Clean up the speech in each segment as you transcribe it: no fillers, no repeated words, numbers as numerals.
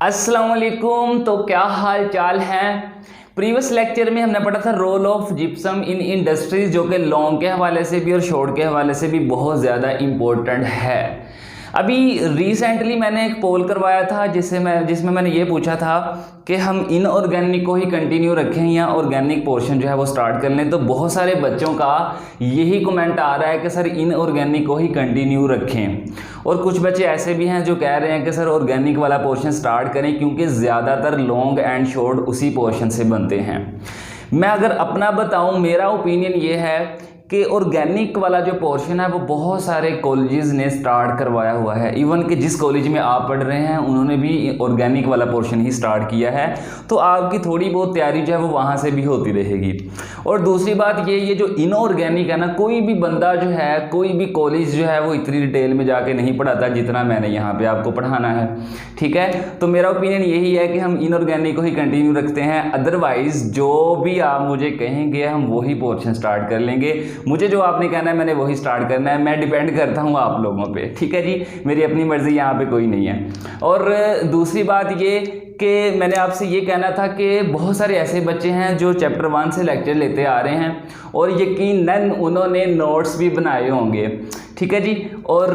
अस्सलाम वालेकुम। तो क्या हाल चाल है। प्रीवियस लेक्चर में हमने पढ़ा था role of gypsum in industries, जो कि लॉन्ग के हवाले से भी और शॉर्ट के हवाले से भी बहुत ज़्यादा इम्पोर्टेंट है। अभी रिसेंटली मैंने एक पोल करवाया था जिसमें मैंने ये पूछा था कि हम इनऑर्गेनिक को ही कंटिन्यू रखें या ऑर्गेनिक पोर्शन जो है वो स्टार्ट कर लें। तो बहुत सारे बच्चों का यही कमेंट आ रहा है कि सर इनऑर्गेनिक को ही कंटिन्यू रखें, और कुछ बच्चे ऐसे भी हैं जो कह रहे हैं कि सर ऑर्गेनिक वाला पोर्शन स्टार्ट करें क्योंकि ज़्यादातर लॉन्ग एंड शॉर्ट उसी पोर्शन से बनते हैं। मैं अगर अपना बताऊं, मेरा ओपिनियन ये है कि ऑर्गेनिक वाला जो पोर्शन है वो बहुत सारे कॉलेजेस ने स्टार्ट करवाया हुआ है। इवन कि जिस कॉलेज में आप पढ़ रहे हैं उन्होंने भी ऑर्गेनिक वाला पोर्शन ही स्टार्ट किया है, तो आपकी थोड़ी बहुत तैयारी जो है वो वहाँ से भी होती रहेगी। और दूसरी बात ये जो इनऑर्गेनिक है ना, कोई भी बंदा जो है, कोई भी कॉलेज जो है वो इतनी डिटेल में जाके नहीं पढ़ाता जितना मैंने यहाँ पर आपको पढ़ाना है, ठीक है। तो मेरा ओपिनियन यही है कि हम इनऑर्गेनिक को ही कंटिन्यू रखते हैं, अदरवाइज जो भी आप मुझे कहेंगे हम वही पोर्शन स्टार्ट कर लेंगे। मुझे जो आपने कहना है मैंने वही स्टार्ट करना है, मैं डिपेंड करता हूँ आप लोगों पे, ठीक है जी। मेरी अपनी मर्जी यहाँ पे कोई नहीं है। और दूसरी बात ये कि मैंने आपसे ये कहना था कि बहुत सारे ऐसे बच्चे हैं जो चैप्टर 1 से लेक्चर लेते आ रहे हैं और यकीनन उन्होंने नोट्स भी बनाए होंगे, ठीक है जी। और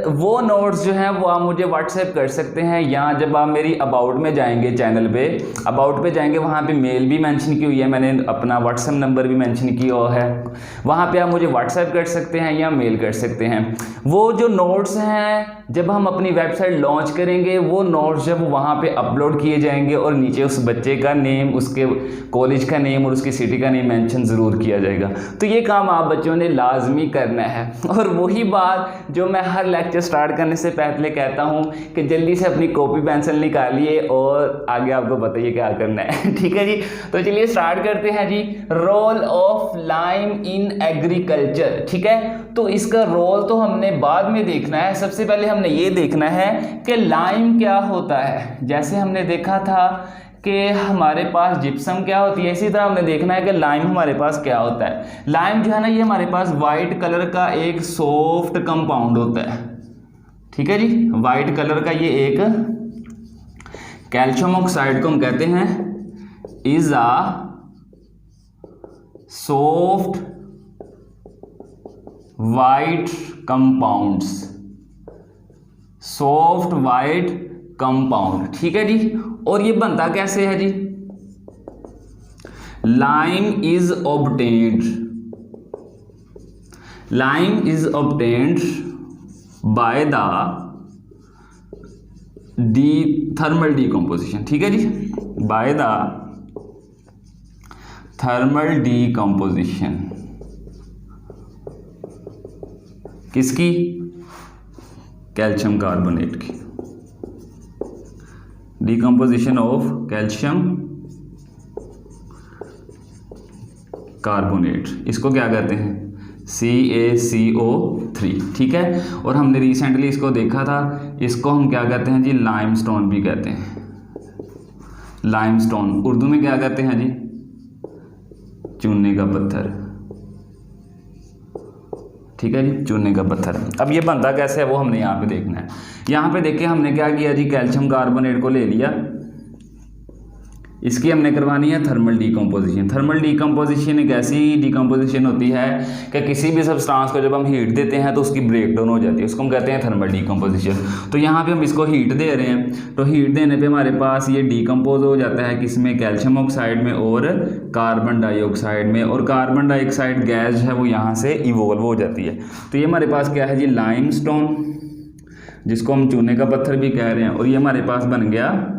वो नोट्स जो हैं वो आप मुझे व्हाट्सएप कर सकते हैं, या जब आप मेरी अबाउट में जाएंगे, चैनल पे अबाउट पे जाएंगे, वहाँ पे मेल भी मेंशन की हुई है, मैंने अपना व्हाट्सएप नंबर भी मेंशन किया हुआ है, वहाँ पे आप मुझे व्हाट्सएप कर सकते हैं या मेल कर सकते हैं। वो जो नोट्स हैं जब हम अपनी वेबसाइट लॉन्च करेंगे, वो नोट्स जब वहाँ पे अपलोड किए जाएंगे और नीचे उस बच्चे का नेम, उसके कॉलेज का नेम और उसकी सिटी का नेम मेंशन ज़रूर किया जाएगा। तो ये काम आप बच्चों ने लाजमी करना है। और वही बात जो मैं हर लेक्चर स्टार्ट करने से पहले कहता हूँ कि जल्दी से अपनी कॉपी पेंसिल निकालिए और आगे आपको बताइए क्या करना है, ठीक है जी। तो चलिए स्टार्ट करते हैं जी। Role of lime in agriculture, ठीक है। तो इसका रोल तो हमने बाद में देखना है, सबसे पहले हमने ये देखना है कि लाइम क्या होता है। जैसे हमने देखा था कि हमारे पास जिप्सम क्या होती है, इसी तरह हमने देखना है कि लाइम हमारे पास क्या होता है। लाइम जो है ना, ये हमारे पास वाइट कलर का एक सॉफ्ट कंपाउंड होता है, ठीक है जी। वाइट कलर का ये एक कैल्शियम ऑक्साइड को हम कहते हैं is a soft white compounds, soft white compound, ठीक है जी। और ये बनता कैसे है जी। Lime is obtained, lime is obtained by the thermal decomposition, ठीक है जी, बाय द थर्मल डीकम्पोजिशन। किसकी? कैल्शियम कार्बोनेट की। डिकम्पोजिशन ऑफ कैल्शियम कार्बोनेट, इसको क्या कहते हैं? CaCO3, ठीक है। और हमने रिसेंटली इसको देखा था, इसको हम क्या कहते हैं जी? लाइमस्टोन भी कहते हैं। लाइमस्टोन उर्दू में क्या कहते हैं जी? चूने का पत्थर, ठीक है जी, चूने का पत्थर। अब ये बनता कैसे है वो हमने यहाँ पे देखना है। यहाँ पे देखिए हमने क्या किया जी, कैल्शियम कार्बोनेट को ले लिया, इसकी हमने करवानी है थर्मल डीकम्पोजिशन। थर्मल डीकम्पोजिशन एक ऐसी डीकम्पोजिशन होती है कि किसी भी सब्सटेंस को जब हम हीट देते हैं तो उसकी ब्रेकडाउन हो जाती है, उसको हम कहते हैं थर्मल डीकम्पोजिशन। तो यहाँ पे हम इसको हीट दे रहे हैं, तो हीट देने पे हमारे पास ये डीकम्पोज हो जाता है किसमें? कैल्शियम ऑक्साइड में और कार्बन डाइऑक्साइड में। और कार्बन डाइऑक्साइड गैस है वो यहाँ से इवोल्व हो जाती है। तो ये हमारे पास क्या है जी? लाइमस्टोन, जिसको हम चूने का पत्थर भी कह रहे हैं, और ये हमारे पास बन गया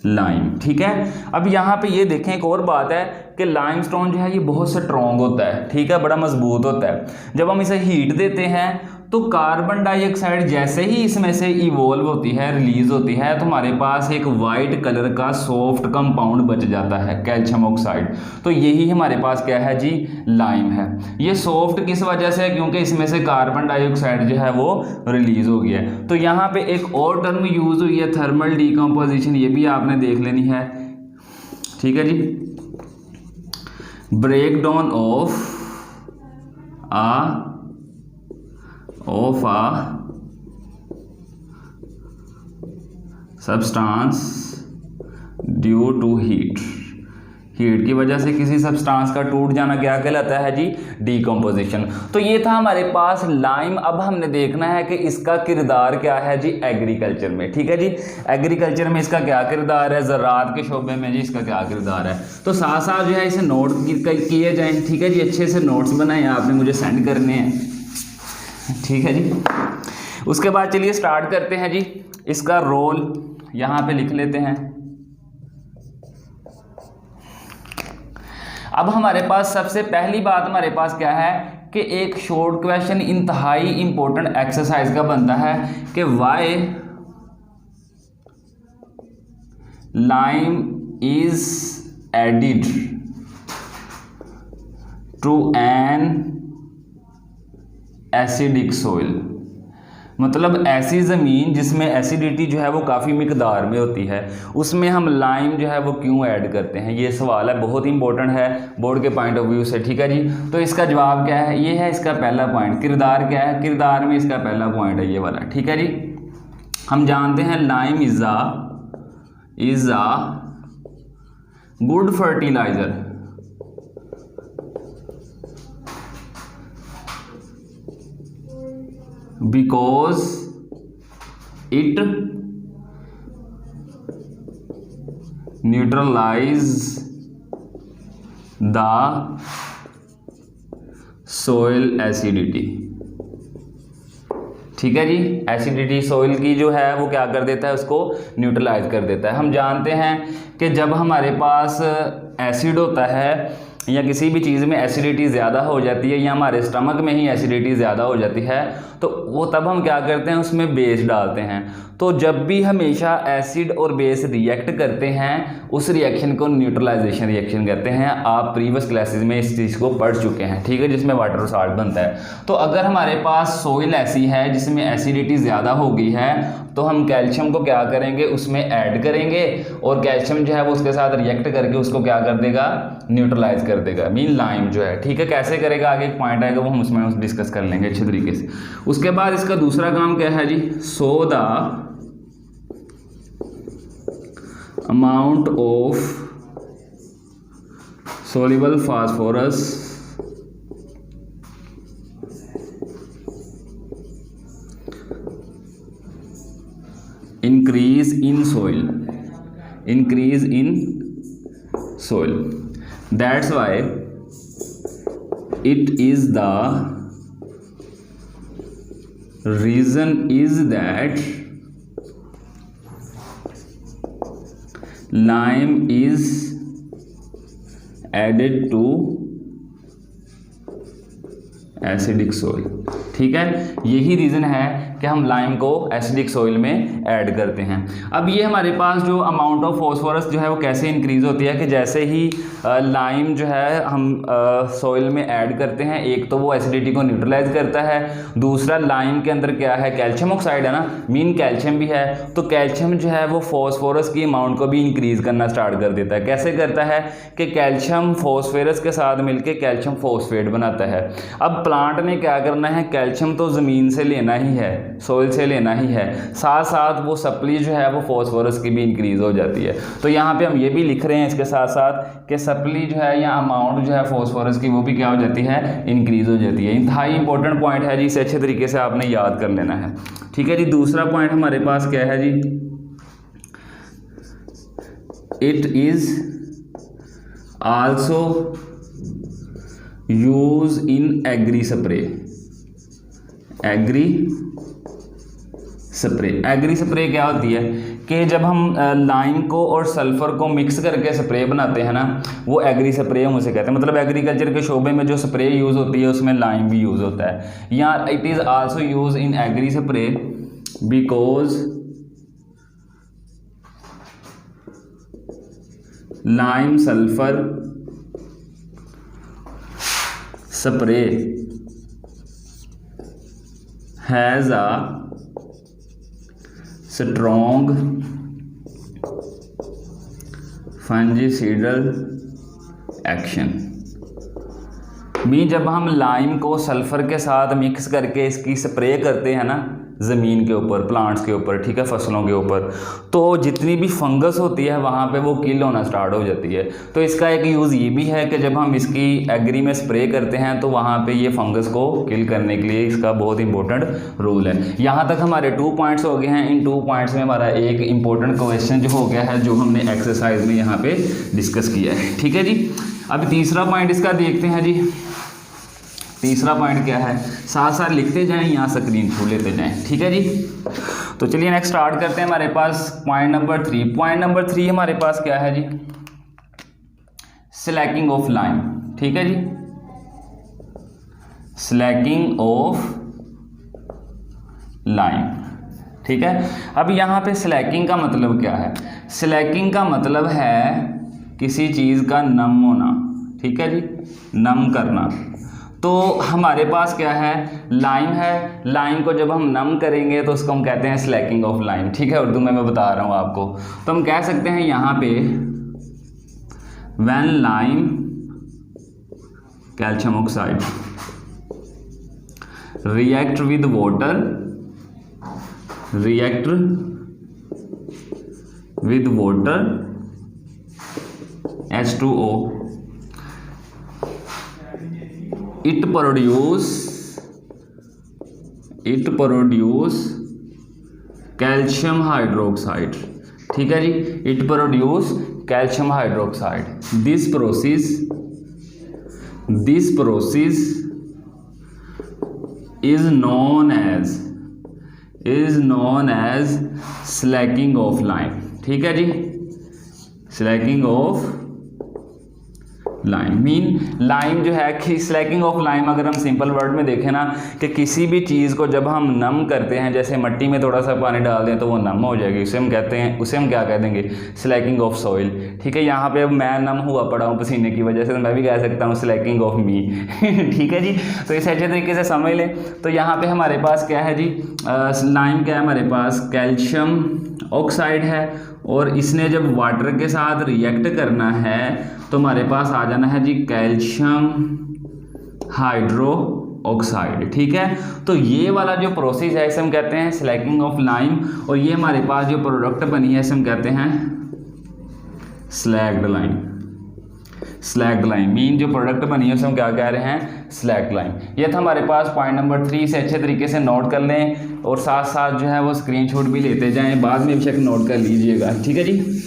लाइम, ठीक है। अब यहाँ पे ये देखें, एक और बात है कि लाइमस्टोन जो है ये बहुत स्ट्रॉन्ग होता है, ठीक है, बड़ा मजबूत होता है। जब हम इसे हीट देते हैं तो कार्बन डाइऑक्साइड जैसे ही इसमें से इवोल्व होती है, रिलीज होती है, तो हमारे पास एक वाइट कलर का सॉफ्ट कंपाउंड बच जाता है, कैल्शियम ऑक्साइड। तो यही हमारे पास क्या है जी? लाइम है। ये सॉफ्ट किस वजह से? क्योंकि इसमें से कार्बन डाइऑक्साइड जो है वो रिलीज हो गया है। तो यहाँ पे एक और टर्म यूज हुई है, थर्मल डीकम्पोजिशन, ये भी आपने देख लेनी है, ठीक है जी। Break down of a substance due to heat, heat की वजह से किसी सब्सटेंस का टूट जाना क्या कहलाता है जी, डीकम्पोजिशन। तो ये था हमारे पास लाइम। अब हमने देखना है कि इसका किरदार क्या है जी एग्रीकल्चर में। ठीक है जी, एग्रीकल्चर में इसका क्या किरदार है, ज़राअत के शोबे में जी इसका क्या किरदार है। तो साथ साथ जो है इसे नोट किए जाएँ। ठीक है जी, अच्छे से नोट्स बनाए, आपने मुझे सेंड करने हैं। ठीक है जी, उसके बाद चलिए स्टार्ट करते हैं जी। इसका रोल यहाँ पे लिख लेते हैं। अब हमारे पास सबसे पहली बात हमारे पास क्या है कि एक शॉर्ट क्वेश्चन इंतहाई इंपॉर्टेंट एक्सरसाइज का बनता है कि why lime is added to an acidic soil. मतलब ऐसी ज़मीन जिसमें एसिडिटी जो है वो काफ़ी मिकदार में होती है, उसमें हम लाइम जो है वो क्यों ऐड करते हैं, ये सवाल है, बहुत इंपॉर्टेंट है बोर्ड के पॉइंट ऑफ व्यू से। ठीक है जी, तो इसका जवाब क्या है, ये है इसका पहला पॉइंट। किरदार क्या है, किरदार में इसका पहला पॉइंट है ये वाला। ठीक है जी, हम जानते हैं lime is a good fertilizer because it neutralize the soil acidity। ठीक है जी, एसिडिटी सोइल की जो है वो क्या कर देता है, उसको न्यूट्रलाइज कर देता है। हम जानते हैं कि जब हमारे पास एसिड होता है या किसी भी चीज़ में एसिडिटी ज़्यादा हो जाती है या हमारे स्टमक में ही एसिडिटी ज़्यादा हो जाती है तो वो तब हम क्या करते हैं, उसमें बेस डालते हैं। तो जब भी हमेशा एसिड और बेस रिएक्ट करते हैं उस रिएक्शन को न्यूट्रलाइजेशन रिएक्शन कहते हैं। आप प्रीवियस क्लासेस में इस चीज़ को पढ़ चुके हैं। ठीक है, जिसमें वाटर और साल्ट बनता है। तो अगर हमारे पास सोइल ऐसी है जिसमें एसिडिटी ज़्यादा हो गई है तो हम कैल्शियम को क्या करेंगे, उसमें ऐड करेंगे और कैल्शियम जो है वो उसके साथ रिएक्ट करके उसको क्या कर देगा, न्यूट्रलाइज कर देगा, मीन लाइम जो है। ठीक है, कैसे करेगा आगे एक पॉइंट आएगा वो हम उसमें डिस्कस कर लेंगे अच्छे तरीके से। उसके बाद इसका दूसरा काम क्या है जी, so the amount of soluble phosphorus increase in soil, that's why it is the reason is that lime is added to acidic soil. ठीक है, यही रीज़न है कि हम लाइम को एसिडिक सोइल में ऐड करते हैं। अब ये हमारे पास जो अमाउंट ऑफ फॉस्फोरस जो है वो कैसे इंक्रीज़ होती है कि जैसे ही लाइम जो है हम सोइल में ऐड करते हैं, एक तो वो एसिडिटी को न्यूट्रलाइज करता है, दूसरा लाइम के अंदर क्या है, कैल्शियम ऑक्साइड है ना, मीन कैल्शियम भी है। तो कैल्शियम जो है वो फॉस्फोरस की अमाउंट को भी इंक्रीज़ करना स्टार्ट कर देता है। कैसे करता है कि कैल्शियम फॉस्फोरस के साथ मिलकर कैल्शियम फॉस्फेट बनाता है। अब प्लांट ने क्या करना है, कैल्शियम तो ज़मीन से लेना ही है, सोइल से लेना ही है, साथ साथ वो सप्ली जो है वो फॉस्फोरस की भी इंक्रीज़ हो जाती है। तो यहाँ पे हम ये भी लिख रहे हैं इसके साथ साथ कि सप्ली जो है या अमाउंट जो है फॉस्फोरस की वो भी क्या हो जाती है, इंक्रीज़ हो जाती है। इंतहाई इंपॉर्टेंट पॉइंट है जी, इसे अच्छे तरीके से आपने याद कर लेना है। ठीक है जी, दूसरा पॉइंट हमारे पास क्या है जी, it is also use in agri spray. Agri spray क्या होती है कि जब हम लाइम को और सल्फर को मिक्स करके स्प्रे बनाते हैं ना, वो एग्री स्प्रे हम उसे कहते हैं। मतलब एग्रीकल्चर के शोबे में जो स्प्रे यूज़ होती है उसमें लाइम भी यूज़ होता है। यहाँ it is also use in agri spray because lime sulphur spray has a strong fungicidal action। भी जब हम लाइम को सल्फर के साथ मिक्स करके इसकी स्प्रे करते हैं ना ज़मीन के ऊपर, प्लांट्स के ऊपर, ठीक है, फसलों के ऊपर, तो जितनी भी फंगस होती है वहाँ पे वो किल होना स्टार्ट हो जाती है। तो इसका एक यूज़ ये भी है कि जब हम इसकी एग्री में स्प्रे करते हैं तो वहाँ पे ये फंगस को किल करने के लिए इसका बहुत इंपॉर्टेंट रोल है। यहाँ तक हमारे 2 पॉइंट्स हो गए हैं। इन 2 पॉइंट्स में हमारा एक इंपॉर्टेंट क्वेश्चन जो हो गया है, जो हमने एक्सरसाइज में यहाँ पे डिस्कस किया है, ठीक है जी। अब तीसरा पॉइंट इसका देखते हैं जी। तीसरा पॉइंट क्या है, साथ साथ लिखते जाएं या स्क्रीन छू लेते जाएं, ठीक है जी। तो चलिए नेक्स्ट स्टार्ट करते हैं। हमारे पास पॉइंट नंबर 3। पॉइंट नंबर 3 हमारे पास क्या है जी, स्लैकिंग ऑफ लाइम, ठीक है जी, स्लैकिंग ऑफ लाइम, ठीक है। अब यहाँ पे स्लैकिंग का मतलब क्या है, स्लैकिंग का मतलब है किसी चीज़ का नम होना, ठीक है जी, नम करना। तो हमारे पास क्या है, लाइम है, लाइम को जब हम नम करेंगे तो उसको हम कहते हैं स्लैकिंग ऑफ लाइम, ठीक है, उर्दू में मैं बता रहा हूँ आपको। तो हम कह सकते हैं यहाँ पे when lime calcium oxide react with water, react with water H2O, it produce calcium hydroxide, ठीक है जी, it produce calcium hydroxide. This process is known as slaking of lime, ठीक है जी, slaking of lime. Mean lime जो है कि Slaking of lime अगर हम सिंपल वर्ड में देखें ना, कि किसी भी चीज़ को जब हम नम करते हैं, जैसे मिट्टी में थोड़ा सा पानी डाल दें तो वो नम हो जाएगी, उसे हम कहते हैं, उसे हम क्या कह देंगे, स्लैकिंग ऑफ सॉइल, ठीक है। यहाँ पे अब मैं नम हुआ पड़ा हूँ पसीने की वजह से, तो मैं भी कह सकता हूँ स्लैकिंग ऑफ मी, ठीक है जी। तो इसे अच्छे तरीके से समझ लें। तो यहाँ पे हमारे पास क्या है जी, लाइम क्या है हमारे पास, कैल्शियम ऑक्साइड है, और इसने जब वाटर के साथ रिएक्ट करना है तो हमारे पास आ जाना है जी कैल्शियम हाइड्रो ऑक्साइड, ठीक है। तो ये वाला जो प्रोसेस है इसे हम कहते हैं स्लैकिंग ऑफ लाइम, और ये हमारे पास जो प्रोडक्ट बनी है इसे हम कहते हैं slagged lime. Slagged lime mean जो प्रोडक्ट बनी है उसे हम क्या कह रहे हैं, स्लैग्ड लाइम। ये था हमारे पास पॉइंट नंबर 3, से अच्छे तरीके से नोट कर लें और साथ साथ जो है वो स्क्रीनशॉट भी लेते जाएं, बाद में बेशक नोट कर लीजिएगा, ठीक है जी।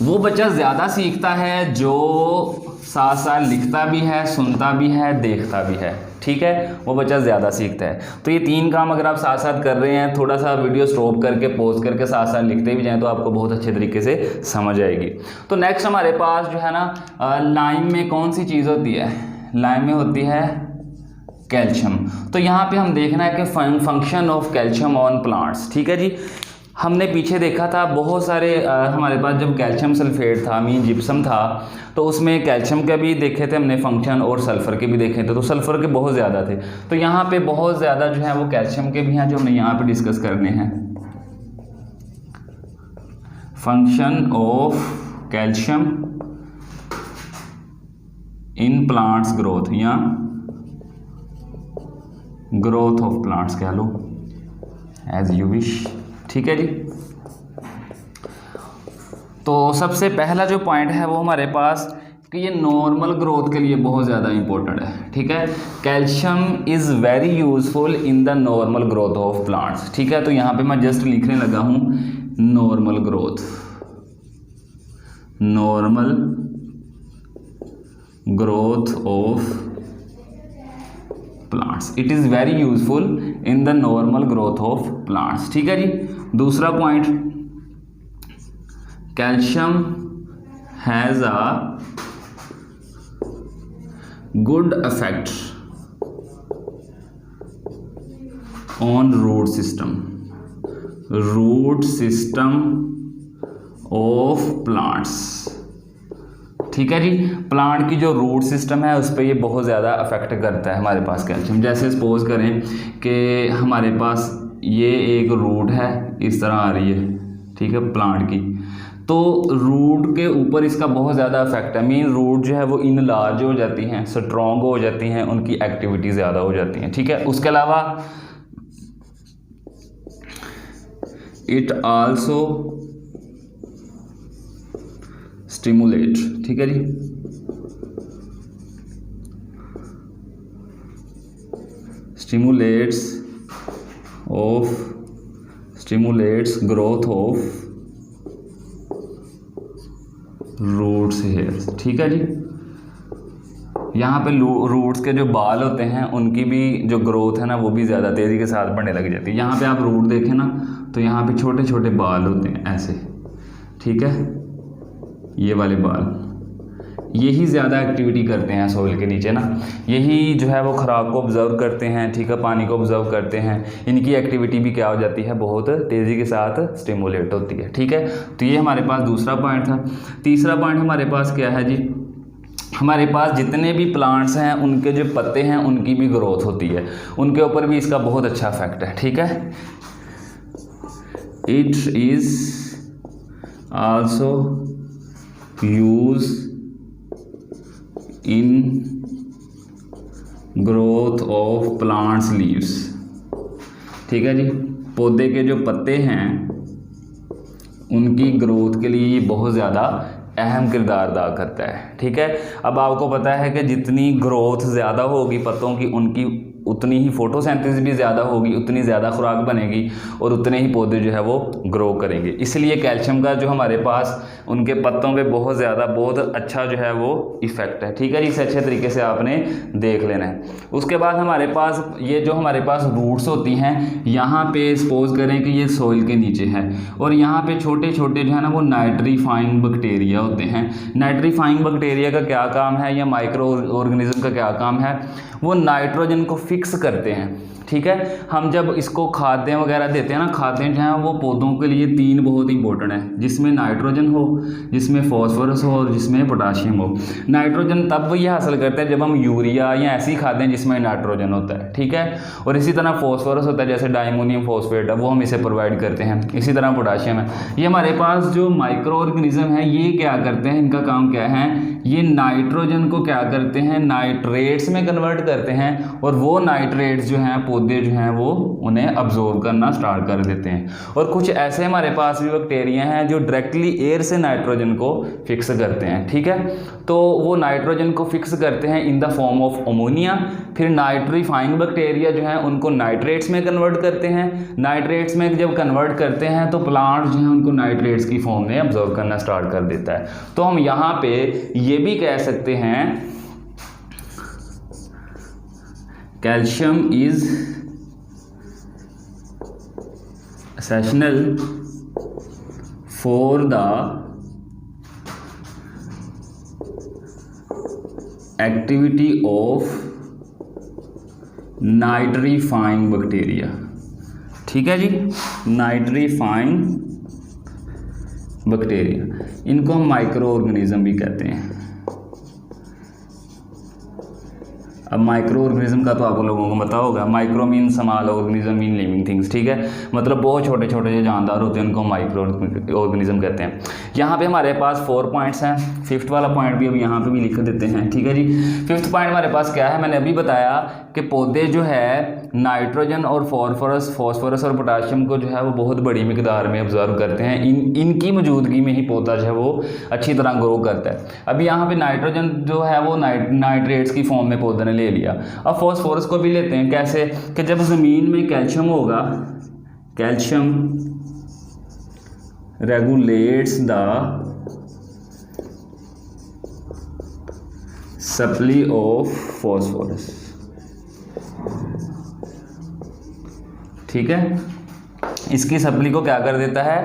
वो बच्चा ज़्यादा सीखता है जो साथ साथ लिखता भी है, सुनता भी है, देखता भी है, ठीक है, वो बच्चा ज़्यादा सीखता है। तो ये 3 काम अगर आप साथ साथ कर रहे हैं, थोड़ा सा वीडियो स्टॉप करके पॉज करके साथ साथ लिखते भी जाएं तो आपको बहुत अच्छे तरीके से समझ आएगी। तो नेक्स्ट हमारे पास जो है ना, लाइम में कौन सी चीज़ होती है, लाइम में होती है कैल्शियम। तो यहाँ पे हम देखना है कि function of calcium on plants, ठीक है जी। हमने पीछे देखा था बहुत सारे हमारे पास जब कैल्शियम सल्फेट था, मीन जिप्सम था, तो उसमें कैल्शियम के भी देखे थे हमने फंक्शन और सल्फ़र के भी देखे थे। तो सल्फ़र के बहुत ज़्यादा थे, तो यहाँ पे बहुत ज़्यादा जो है वो कैल्शियम के भी हैं जो हमने यहाँ पे डिस्कस करने हैं। Function of calcium in plants growth, या ग्रोथ ऑफ प्लांट्स कह लो, एज यू विश, ठीक है जी। तो सबसे पहला जो पॉइंट है वो हमारे पास कि ये नॉर्मल ग्रोथ के लिए बहुत ज़्यादा इंपॉर्टेंट है, ठीक है। Calcium is very useful in the normal growth of plants, ठीक है। तो यहाँ पे मैं जस्ट लिखने लगा हूँ normal growth, normal growth of plants, it is very useful in the normal growth of plants, ठीक है जी। दूसरा point, calcium has a good effect on root system of plants, ठीक है जी। प्लांट की जो रूट सिस्टम है उस पर ये बहुत ज़्यादा अफेक्ट करता है हमारे पास कैल्शियम। जैसे सपोज करें कि हमारे पास ये एक रूट है, इस तरह आ रही है, ठीक है, प्लांट की, तो रूट के ऊपर इसका बहुत ज़्यादा इफेक्ट है। मीन रूट जो है वो इनलार्ज हो जाती हैं, स्ट्रॉन्ग हो जाती हैं, उनकी एक्टिविटी ज़्यादा हो जाती हैं, ठीक है। उसके अलावा इट आल्सो स्टिमुलेट, ठीक है जी, stimulates growth of roots hairs, ठीक है जी। यहाँ पे रूट्स के जो बाल होते हैं उनकी भी जो ग्रोथ है ना वो भी ज़्यादा तेज़ी के साथ बढ़ने लग जाती है। यहाँ पे आप रूट देखें ना तो यहाँ पे छोटे छोटे बाल होते हैं ऐसे, ठीक है, ये वाले बाल, यही ज़्यादा एक्टिविटी करते हैं सॉइल के नीचे ना, यही जो है वो खुराक को ऑब्जर्व करते हैं, ठीक है, पानी को ऑब्जर्व करते हैं, इनकी एक्टिविटी भी क्या हो जाती है, बहुत तेज़ी के साथ स्टिमुलेट होती है, ठीक है। तो ये हमारे पास दूसरा पॉइंट था। तीसरा पॉइंट हमारे पास क्या है जी, हमारे पास जितने भी प्लांट्स हैं उनके जो पत्ते हैं उनकी भी ग्रोथ होती है, उनके ऊपर भी इसका बहुत अच्छा इफेक्ट है, ठीक है। It is also use in growth of plants leaves, ठीक है जी। पौधे के जो पत्ते हैं उनकी ग्रोथ के लिए ये बहुत ज़्यादा अहम किरदार अदा करता है, ठीक है। अब आपको पता है कि जितनी ग्रोथ ज़्यादा होगी पत्तों की, उनकी उतनी ही फोटोसिंथेसिस भी ज़्यादा होगी, उतनी ज़्यादा खुराक बनेगी और उतने ही पौधे जो है वो ग्रो करेंगे। इसलिए कैल्शियम का जो हमारे पास उनके पत्तों पे बहुत अच्छा जो है वो इफ़ेक्ट है, ठीक है जी। इसे अच्छे तरीके से आपने देख लेना है। उसके बाद हमारे पास ये जो हमारे पास रूट्स होती हैं, यहाँ पे सपोज करें कि ये सॉइल के नीचे है और यहाँ पे छोटे छोटे जो है ना वो नाइट्रीफाइंग बैक्टीरिया होते हैं। नाइट्रीफाइंग बैक्टीरिया का क्या काम है या माइक्रो ऑर्गेनिज्म का क्या काम है, वो नाइट्रोजन को फिक्स करते हैं, ठीक है। हम जब इसको खाद्य वगैरह देते हैं ना, खाद्य जो है वो पौधों के लिए 3 बहुत इंपॉर्टेंट है, जिसमें नाइट्रोजन हो, जिसमें फॉस्फोरस हो और जिसमें पोटाशियम हो। नाइट्रोजन तब ये हासिल करते हैं जब हम यूरिया या ऐसी खाद्य हैं जिसमें नाइट्रोजन होता है, ठीक है। और इसी तरह फॉस्फोरस होता है, जैसे डायमोनियम फॉस्फेट है, वो हम इसे प्रोवाइड करते हैं। इसी तरह पोटाशियम है। ये हमारे पास जो माइक्रो ऑर्गेनिज्म है ये क्या करते हैं, इनका काम क्या है, ये नाइट्रोजन को क्या करते हैं, नाइट्रेट्स में कन्वर्ट करते हैं और वो नाइट्रेट्स जो हैं पौधे जो हैं वो उन्हें अब्जॉर्ब करना स्टार्ट कर देते हैं। और कुछ ऐसे हमारे पास भी बैक्टीरिया हैं जो डायरेक्टली एयर से नाइट्रोजन को फिक्स करते हैं, ठीक है। तो वो नाइट्रोजन को फिक्स करते हैं in the form of ammonia. फिर नाइट्रीफाइंग बैक्टीरिया जो हैं उनको नाइट्रेट्स में कन्वर्ट करते हैं। नाइट्रेट्स में जब कन्वर्ट करते हैं तो प्लांट जो हैं उनको नाइट्रेट्स की फॉर्म में अब्जॉर्ब करना स्टार्ट कर देता है। तो हम यहाँ पे ये भी कह सकते हैं calcium is essential for the activity of nitrifying bacteria, ठीक है जी। नाइट्रीफाइंग बैक्टीरिया, इनको हम माइक्रो ऑर्गेनिज्म भी कहते हैं। अब माइक्रो ऑर्गेनिज्म का तो आप लोगों को पता होगा, micro mean small organism mean living things, ठीक है। मतलब बहुत छोटे छोटे जो जानदार होते हैं उनको माइक्रो ऑर्गेनिज्म कहते हैं। यहाँ पे हमारे पास 4 पॉइंट्स हैं। 5th वाला पॉइंट भी अब यहाँ पे भी लिख देते हैं, ठीक है जी। 5th पॉइंट हमारे पास क्या है, मैंने अभी बताया कि पौधे जो है नाइट्रोजन और फॉस्फोरस और पोटाशियम को जो है वो बहुत बड़ी मिकदार में ऑब्जर्व करते हैं। इनकी मौजूदगी में ही पौधा जो है वो अच्छी तरह ग्रो करता है। अभी यहाँ पे नाइट्रोजन जो है वो नाइट्रेट्स की फॉर्म में पौधे ने ले लिया। अब फॉस्फोरस को भी लेते हैं, कैसे कि जब ज़मीन में कैल्शियम होगा, calcium regulates the supply of phosphorus, ठीक है। इसकी सप्लाई को क्या कर देता है,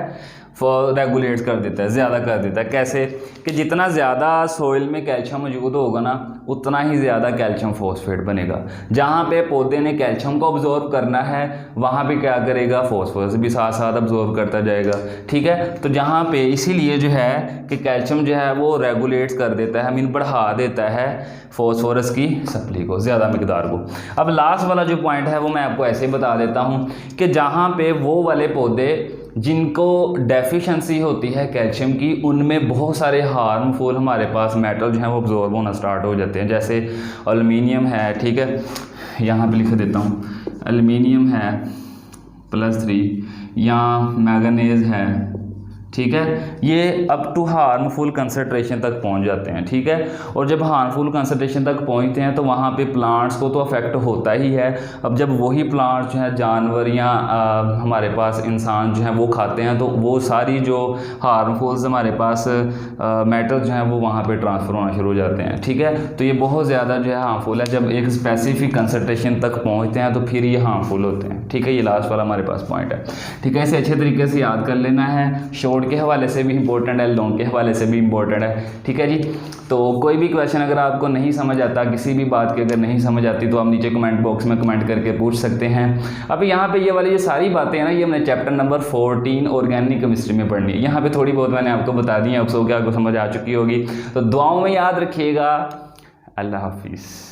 रेगुलेट कर देता है, ज़्यादा कर देता है। कैसे कि जितना ज़्यादा सॉइल में कैल्शियम मौजूद होगा ना उतना ही ज़्यादा कैल्शियम फॉस्फेट बनेगा। जहाँ पे पौधे ने कैल्शियम को ऑब्जॉर्व करना है वहाँ पे क्या करेगा, फॉस्फोरस भी साथ साथ ऑब्जॉर्व करता जाएगा, ठीक है। तो जहाँ पे इसीलिए जो है कि कैल्शियम जो है वो रेगुलेट कर देता है, मीन बढ़ा देता है फॉस्फोरस की सप्लाई को, ज़्यादा मिकदार को। अब लास्ट वाला जो पॉइंट है वो मैं आपको ऐसे ही बता देता हूँ कि जहाँ पे वो वाले पौधे जिनको डेफिशिएंसी होती है कैल्शियम की, उनमें बहुत सारे हार्मफुल हमारे पास मेटल जो हैं वो अब्जॉर्ब होना स्टार्ट हो जाते हैं। जैसे एल्युमिनियम है, ठीक है, यहाँ पे लिख देता हूँ, एल्युमिनियम है +3, या मैंगनीज है, ठीक है, ये अप टू हार्मफुल कंसंट्रेशन तक पहुंच जाते हैं, ठीक है। और जब हार्मफुल कंसंट्रेशन तक पहुंचते हैं तो वहाँ पे प्लांट्स को तो अफेक्ट होता ही है। अब जब वही प्लांट्स जो है जानवर या हमारे पास इंसान जो है वो खाते हैं तो वो सारी जो हार्मफुल्स हमारे पास मेटल जो है वो वहाँ पे ट्रांसफ़र होना शुरू हो जाते हैं, ठीक है। तो ये बहुत ज़्यादा जो है हार्मफुल है। जब एक स्पेसिफिक कंसंट्रेशन तक पहुँचते हैं तो फिर ये हार्मफुल होते हैं, ठीक है। ये लास्ट वाला हमारे पास पॉइंट है, ठीक है। इसे अच्छे तरीके से याद कर लेना है। शॉर्ट के हवाले से भी इंपॉर्टेंट है, लॉन्ग के हवाले से भी इंपॉर्टेंट है, ठीक है जी। तो कोई भी क्वेश्चन अगर आपको नहीं समझ आता, किसी भी बात की अगर नहीं समझ आती तो आप नीचे कमेंट बॉक्स में कमेंट करके पूछ सकते हैं। अब यहाँ पे ये वाली जो सारी बातें हैं ना, ये हमने चैप्टर नंबर 14 ऑर्गेनिक केमिस्ट्री में पढ़नी है। यहाँ पे थोड़ी बहुत मैंने आपको बता दी है, अब सो क्या आपको समझ आ चुकी होगी। तो दुआओं में याद रखिएगा। अल्लाह हाफिज़।